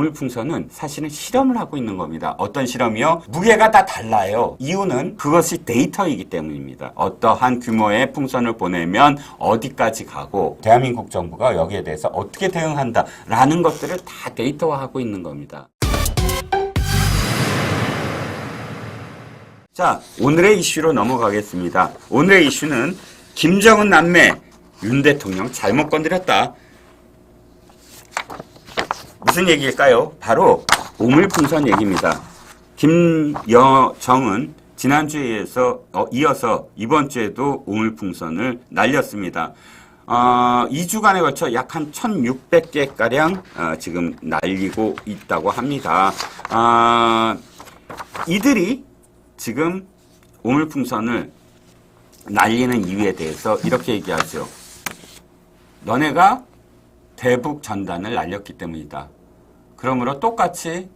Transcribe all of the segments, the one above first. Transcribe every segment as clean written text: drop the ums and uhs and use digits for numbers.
오물풍선은 사실은 실험을 하고 있는 겁니다. 어떤 실험이요? 무게가 다 달라요. 이유는 그것이 데이터이기 때문입니다. 어떠한 규모의 풍선을 보내면 어디까지 가고 대한민국 정부가 여기에 대해서 어떻게 대응한다라는 것들을 다 데이터화하고 있는 겁니다. 자, 오늘의 이슈로 넘어가겠습니다. 오늘의 이슈는 김정은 남매 윤 대통령 잘못 건드렸다. 무슨 얘기일까요? 바로 오물풍선 얘기입니다. 김정은 지난주에 이어서 이번 주에도 오물풍선을 날렸습니다. 2주간에 걸쳐 약 한 1,600개가량 지금 날리고 있다고 합니다. 이들이 지금 오물풍선을 날리는 이유에 대해서 이렇게 얘기하죠. 너네가 대북 전단을 날렸기 때문이다. 그러므로 똑같이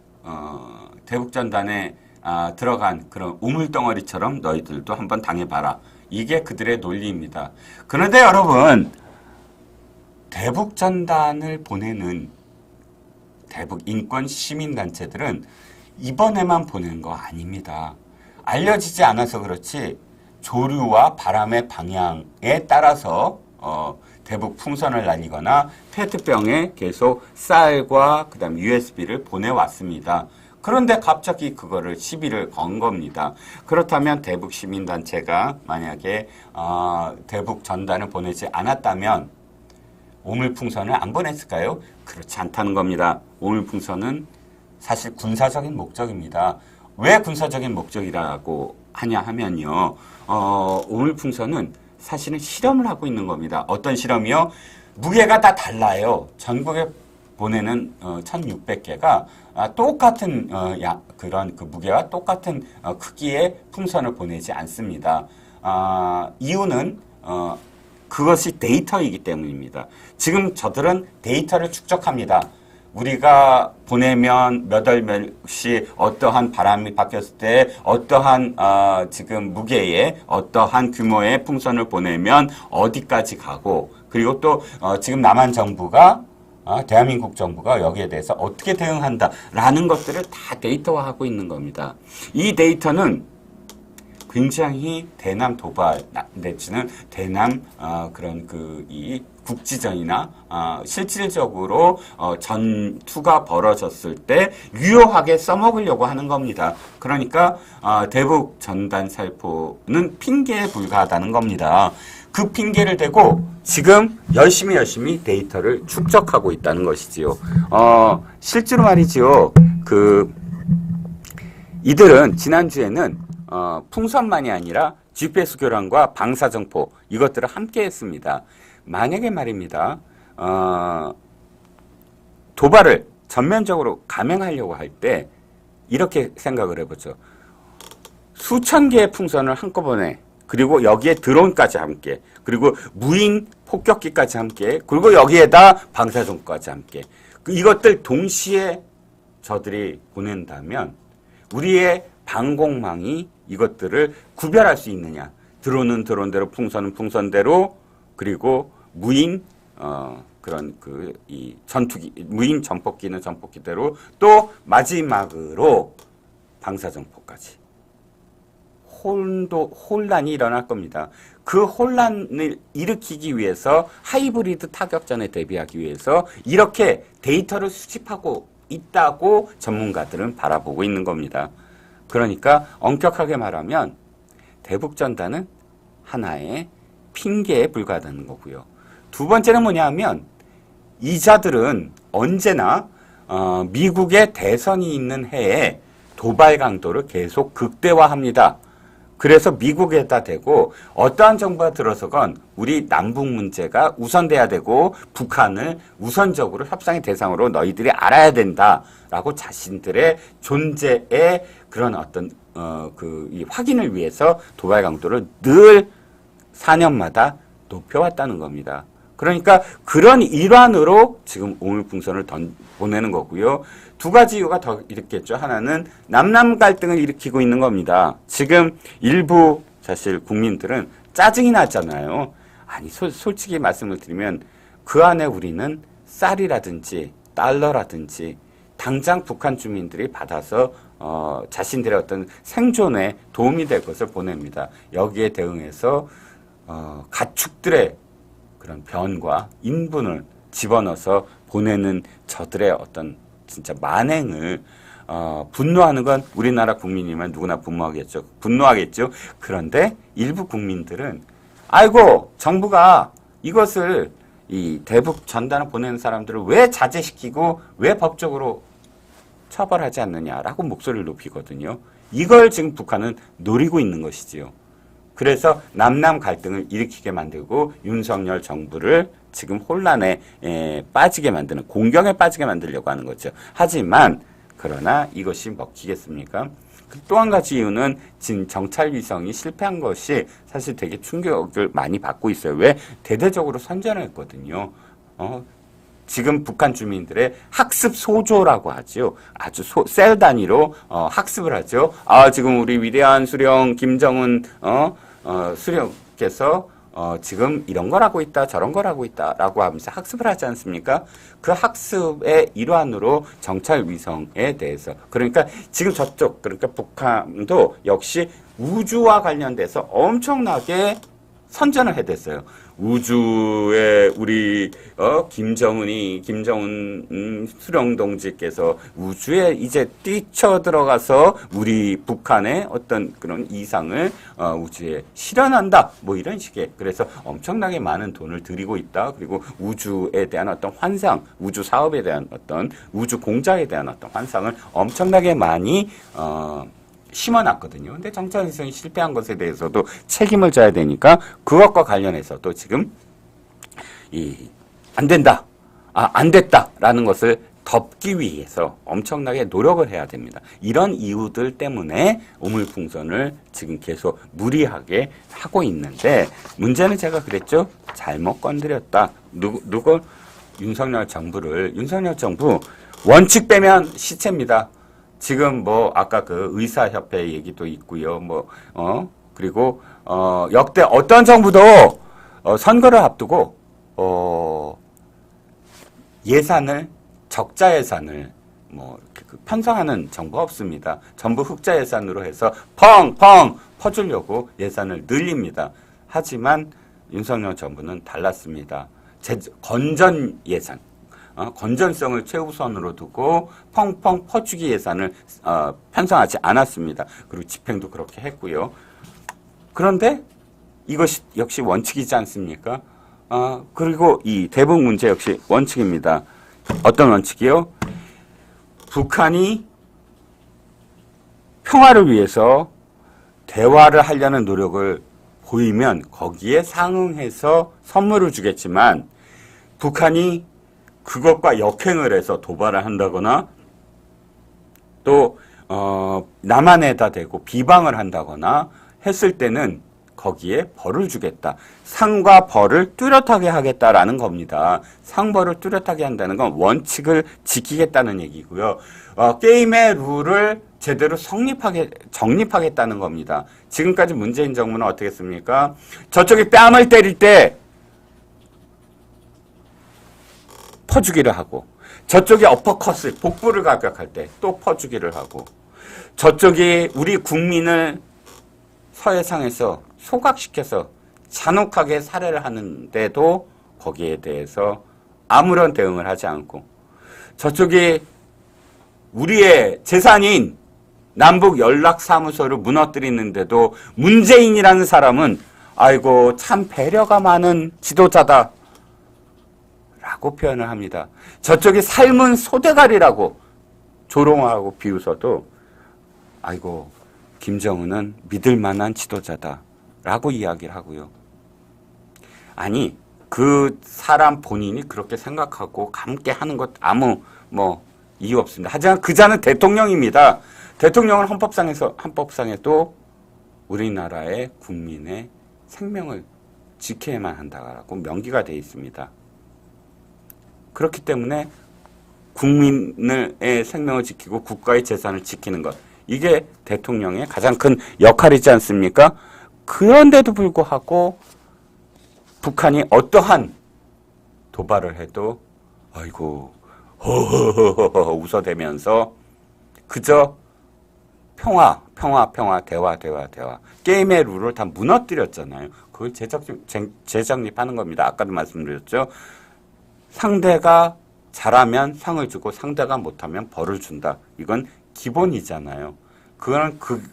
대북 전단에 들어간 그런 우물덩어리처럼 너희들도 한번 당해봐라. 이게 그들의 논리입니다. 그런데 여러분, 대북 전단을 보내는 대북 인권 시민단체들은 이번에만 보내는 거 아닙니다. 알려지지 않아서 그렇지 조류와 바람의 방향에 따라서 대북 풍선을 날리거나 페트병에 계속 쌀과 그다음 USB를 보내왔습니다. 그런데 갑자기 그거를 시비를 건 겁니다. 그렇다면 대북 시민단체가 만약에 대북 전단을 보내지 않았다면 오물풍선을 안 보냈을까요? 그렇지 않다는 겁니다. 오물풍선은 사실 군사적인 목적입니다. 왜 군사적인 목적이라고 하냐 하면요. 오물풍선은 사실은 실험을 하고 있는 겁니다. 어떤 실험이요? 무게가 다 달라요. 전국에 보내는 1,600개가 똑같은 그런 그 무게와 똑같은 크기의 풍선을 보내지 않습니다. 이유는 그것이 데이터이기 때문입니다. 지금 저들은 데이터를 축적합니다. 우리가 보내면 몇 월 몇시 어떠한 바람이 바뀌었을 때 어떠한 지금 무게의 어떠한 규모의 풍선을 보내면 어디까지 가고 그리고 또 지금 남한 정부가 대한민국 정부가 여기에 대해서 어떻게 대응한다라는 것들을 다 데이터화하고 있는 겁니다. 이 데이터는 굉장히 대남 도발 내지는 대남 그런 이 국지전이나 실질적으로 전투가 벌어졌을 때 유효하게 써먹으려고 하는 겁니다. 그러니까 대북 전단 살포는 핑계에 불과하다는 겁니다. 그 핑계를 대고 지금 열심히 데이터를 축적하고 있다는 것이지요. 실제로 말이지요. 이들은 지난주에는 풍선만이 아니라 GPS 교란과 방사정포 이것들을 함께 했습니다. 만약에 말입니다. 도발을 전면적으로 감행하려고 할 때 이렇게 생각을 해보죠. 수천 개의 풍선을 한꺼번에 그리고 여기에 드론까지 함께 그리고 무인 폭격기까지 함께 그리고 여기에다 방사정포까지 함께 이것들 동시에 저들이 보낸다면 우리의 방공망이 이것들을 구별할 수 있느냐. 드론은 드론대로 풍선은 풍선대로 그리고 무인 이 전투기 무인 전폭기는 전폭기대로 또 마지막으로 방사정포까지 혼란이 일어날 겁니다. 그 혼란을 일으키기 위해서 하이브리드 타격전에 대비하기 위해서 이렇게 데이터를 수집하고 있다고 전문가들은 바라보고 있는 겁니다. 그러니까 엄격하게 말하면 대북전단은 하나의 핑계에 불과하다는 거고요. 두 번째는 뭐냐 하면 이자들은 언제나 미국의 대선이 있는 해에 도발 강도를 계속 극대화합니다. 그래서 미국에다 대고 어떠한 정부가 들어서건 우리 남북 문제가 우선돼야 되고 북한을 우선적으로 협상의 대상으로 너희들이 알아야 된다라고 자신들의 존재의 그런 어떤 이 확인을 위해서 도발 강도를 늘 4년마다 높여왔다는 겁니다. 그러니까 그런 일환으로 지금 오물풍선을 보내는 거고요. 두 가지 이유가 더 있겠죠. 하나는 남남 갈등을 일으키고 있는 겁니다. 지금 일부 사실 국민들은 짜증이 나잖아요. 아니 솔직히 말씀을 드리면 그 안에 우리는 쌀이라든지 달러라든지 당장 북한 주민들이 받아서 자신들의 어떤 생존에 도움이 될 것을 보냅니다. 여기에 대응해서 가축들의 그런 변과 인분을 집어넣어서 보내는 저들의 어떤 진짜 만행을 분노하는 건 우리나라 국민이면 누구나 분노하겠죠. 그런데 일부 국민들은 아이고 정부가 이것을 이 대북 전단을 보내는 사람들을 왜 자제시키고 왜 법적으로 처벌하지 않느냐라고 목소리를 높이거든요. 이걸 지금 북한은 노리고 있는 것이지요. 그래서 남남 갈등을 일으키게 만들고 윤석열 정부를 지금 혼란에 빠지게 만드는, 공경에 빠지게 만들려고 하는 거죠. 하지만 그러나 이것이 먹히겠습니까? 또 한 가지 이유는 지금 정찰 위성이 실패한 것이 사실 되게 충격을 많이 받고 있어요. 왜? 대대적으로 선전을 했거든요. 지금 북한 주민들의 학습 소조라고 하죠. 아주 셀 단위로 학습을 하죠. 지금 우리 위대한 수령 김정은 수령께서 지금 이런 걸 하고 있다, 저런 걸 하고 있다라고 하면서 학습을 하지 않습니까? 그 학습의 일환으로 정찰 위성에 대해서, 그러니까 지금 저쪽, 그러니까 북한도 역시 우주와 관련돼서 엄청나게 선전을 해댔어요. 우주에 우리 김정은 수령 동지께서 우주에 이제 뛰쳐 들어가서 우리 북한의 어떤 그런 이상을 우주에 실현한다, 뭐 이런 식의, 그래서 엄청나게 많은 돈을 들이고 있다. 그리고 우주에 대한 어떤 환상, 우주 사업에 대한 어떤 우주 공작에 대한 어떤 환상을 엄청나게 많이 심어놨거든요. 근데 정찰 위성이 실패한 것에 대해서도 책임을 져야 되니까 그것과 관련해서도 지금 안 된다, 안 됐다라는 것을 덮기 위해서 엄청나게 노력을 해야 됩니다. 이런 이유들 때문에 우물풍선을 지금 계속 무리하게 하고 있는데, 문제는 제가 그랬죠. 잘못 건드렸다. 누구? 윤석열 정부 원칙 빼면 시체입니다. 지금 아까 그 의사협회 얘기도 있고요. 그리고 역대 어떤 정부도 선거를 앞두고 적자 예산을 이렇게 편성하는 정부가 없습니다. 전부 흑자 예산으로 해서 펑펑 퍼주려고 예산을 늘립니다. 하지만 윤석열 정부는 달랐습니다. 건전 예산, 건전성을 최우선으로 두고 펑펑 퍼주기 예산을 편성하지 않았습니다. 그리고 집행도 그렇게 했고요. 그런데 이것이 역시 원칙이지 않습니까? 그리고 이 대북 문제 역시 원칙입니다. 어떤 원칙이요? 북한이 평화를 위해서 대화를 하려는 노력을 보이면 거기에 상응해서 선물을 주겠지만, 북한이 그것과 역행을 해서 도발을 한다거나 또 남한에다 대고 비방을 한다거나 했을 때는 거기에 벌을 주겠다. 상과 벌을 뚜렷하게 하겠다라는 겁니다. 상벌을 뚜렷하게 한다는 건 원칙을 지키겠다는 얘기고요. 게임의 룰을 제대로 정립하겠다는 겁니다. 지금까지 문재인 정부는 어떻게 했습니까? 저쪽이 뺨을 때릴 때 퍼주기를 하고, 저쪽이 어퍼컷을, 복부를 가격할 때 또 퍼주기를 하고, 저쪽이 우리 국민을 서해상에서 소각시켜서 잔혹하게 살해를 하는데도 거기에 대해서 아무런 대응을 하지 않고, 저쪽이 우리의 재산인 남북 연락사무소를 무너뜨리는데도 문재인이라는 사람은 아이고 참 배려가 많은 지도자다 라고 표현을 합니다. 저쪽이 삶은 소대가리라고 조롱하고 비웃어도 아이고 김정은은 믿을 만한 지도자다 라고 이야기를 하고요. 아니 그 사람 본인이 그렇게 생각하고 함께 하는 것 아무 이유 없습니다. 하지만 그자는 대통령입니다. 대통령은 헌법상에도 우리나라의 국민의 생명을 지켜야만 한다라고 명기가 되어 있습니다. 그렇기 때문에 국민의 생명을 지키고 국가의 재산을 지키는 것, 이게 대통령의 가장 큰 역할이지 않습니까? 그런데도 불구하고 북한이 어떠한 도발을 해도 아이고 허허허허 웃어대면서 그저 평화, 대화. 게임의 룰을 다 무너뜨렸잖아요. 그걸 재정립하는 겁니다. 아까도 말씀드렸죠. 상대가 잘하면 상을 주고 상대가 못하면 벌을 준다. 이건 기본이잖아요.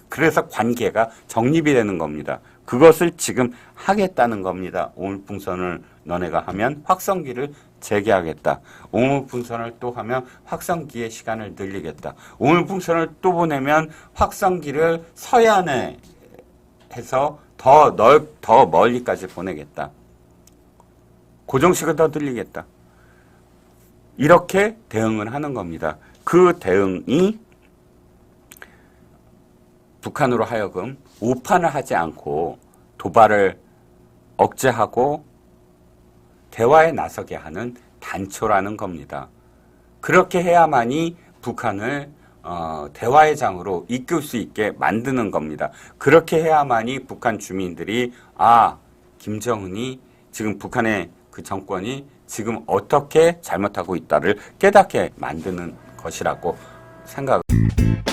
그래서 관계가 정립이 되는 겁니다. 그것을 지금 하겠다는 겁니다. 오물풍선을 너네가 하면 확성기를 재개하겠다. 오물풍선을 또 하면 확성기의 시간을 늘리겠다. 오물풍선을 또 보내면 확성기를 서해안에 해서 더 멀리까지 보내겠다. 고정식을 더 늘리겠다. 이렇게 대응을 하는 겁니다. 그 대응이 북한으로 하여금 오판을 하지 않고 도발을 억제하고 대화에 나서게 하는 단초라는 겁니다. 그렇게 해야만이 북한을 대화의 장으로 이끌 수 있게 만드는 겁니다. 그렇게 해야만이 북한 주민들이 김정은이 지금 북한의 그 정권이 지금 어떻게 잘못하고 있다를 깨닫게 만드는 것이라고 생각합니다.